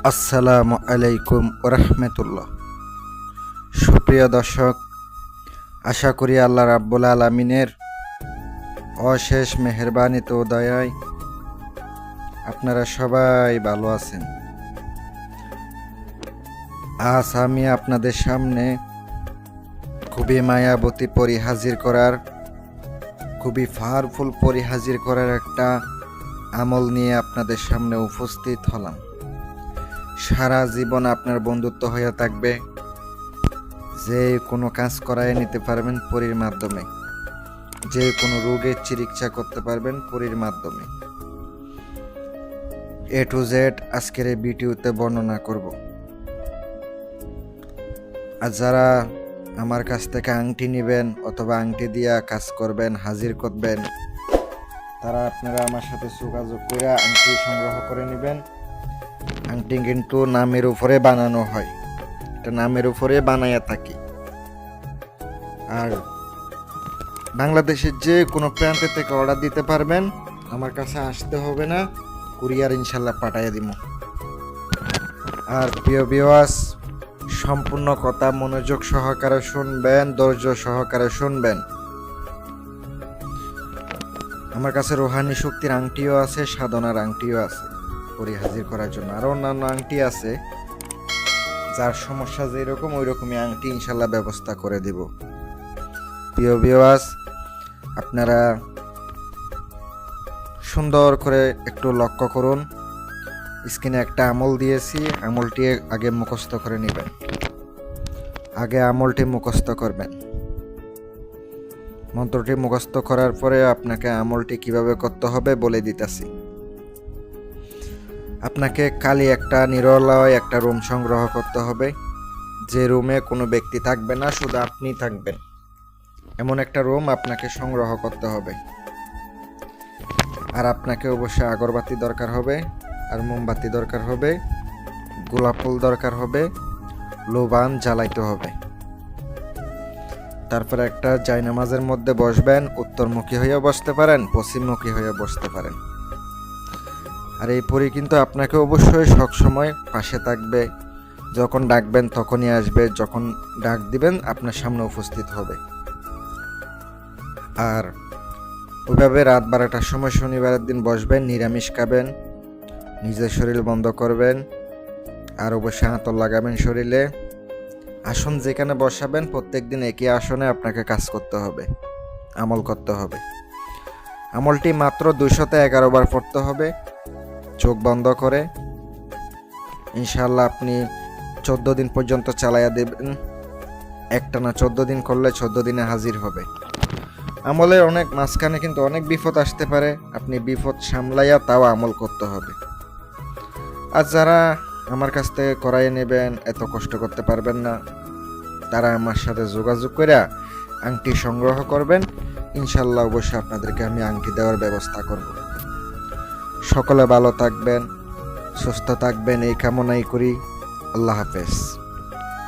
আসসালামু আলাইকুম ওরহমতুল্লাহ। সুপ্রিয় দর্শক, আশা করি আল্লাহ রাব্বুল আলামিনের অশেষ মেহেরবানিতে ও দয়ায় আপনারা সবাই ভালো আছেন। আজ আমি আপনাদের সামনে খুবই মায়াবতী পরী হাজির করার, খুবই পাওয়ারফুল পরী হাজির করার একটা আমল নিয়ে আপনাদের সামনে উপস্থিত হলাম। সারা জীবন আপনার বন্ধুত্ব হয়ে থাকবে, যে কোনো কাজ করায় নিতে পারবেন পরীর মাধ্যমে, যে কোনো রোগের চিকিৎসা করতে পারবেন পরীর মাধ্যমে। A to Z আজকের এই ভিডিওতে বর্ণনা করব। আর যারা আমার কাছ থেকে আংটি নেবেন অথবা আংটি দিয়া কাজ করবেন, হাজির করবেন, তারা আপনারা আমার সাথে যোগাযোগ করে আংটি সংগ্রহ করে নেবেন। আংটি কিন্তু নামের উপরে বানানো হয়, এটা নামের উপরে বানাইয়া থাকি। আর বাংলাদেশের যে কোনো প্রান্তে থেকে অর্ডার দিতে পারবেন, আমার কাছে আসতে হবে না, কুরিয়ার ইনশাল্লাহ পাঠিয়ে দিব। আর প্রিয় ভিউয়ার্স, সম্পূর্ণ কথা মনোযোগ সহকারে শুনবেন, ধৈর্য সহকারে শুনবেন। আমার কাছে রোহানি শক্তির আংটিও আছে, সাধনার আংটিও আছে পরী হাজির করার জন্য। আরও অন্যান্য আংটি আছে, যার সমস্যা যেরকম ওই রকমই আংটি ইনশাল্লাহ ব্যবস্থা করে দিব। প্রিয় ভিউয়ার্স, আপনারা সুন্দর করে একটু লক্ষ্য করুন। স্ক্রিনে একটা আমল দিয়েছি, আমলটি আগে মুখস্থ করে নেবেন। আগে আমলটি মুখস্থ করবেন। মন্ত্রটি মুখস্থ করার পরে আপনাকে আমলটি কিভাবে করতে হবে বলে দিতেছি। আপনাকে খালি একটা নিরলয় একটা রুম সংগ্রহ করতে হবে, যে রুমে কোনো ব্যক্তি থাকবে না, শুধু আপনি থাকবেন। এমন একটা রুম আপনাকে সংগ্রহ করতে হবে। আর আপনাকে অবশ্যই আগরবাতি দরকার হবে, আর মোমবাতি দরকার হবে, গোলাপ ফুল দরকার হবে, লোবান জ্বালাইতে হবে। তারপরে একটা জায়নামাজের মধ্যে বসবেন। উত্তরমুখী হয়ে বসতে পারেন, পশ্চিমমুখী হয়ে বসতে পারেন। আর এই পরী কিন্তু আপনাকে অবশ্যই সবসময় পাশে থাকবে। যখন ডাকবেন তখনই আসবে, যখন ডাক দিবেন আপনার সামনে উপস্থিত হবে। আর ওইভাবে রাত 12টার সময় শনিবারের দিন বসবেন, নিরামিষ খাবেন, নিজের শরীর বন্ধ করবেন, আর অবশ্যই আঁতর লাগাবেন শরীরে। আসন যেখানে বসাবেন প্রত্যেক দিন একই আসনে আপনাকে কাজ করতে হবে, আমল করতে হবে। আমলটি মাত্র 211 বার পড়তে হবে চোখ বন্ধ করে। ইনশাআল্লাহ আপনি 14 দিন পর্যন্ত চালাইয়া দেবেন। একটানা 14 দিন করলে 14 দিনে হাজির হবে। আমলের অনেক মাঝখানে কিন্তু অনেক বিপদ আসতে পারে, আপনি বিপদ সামলাইয়া তাও আমল করতে হবে। আর যারা আমার কাছ থেকে করাই নেবেন, এত কষ্ট করতে পারবেন না, তারা আমার সাথে যোগাযোগ করে আংটি সংগ্রহ করবেন। ইনশাল্লাহ অবশ্যই আপনাদেরকে আমি আংটি দেওয়ার ব্যবস্থা করব। সকলে ভালো থাকবেন, সুস্থ থাকবেন, এই কামনাই করি। আল্লাহ হাফেজ।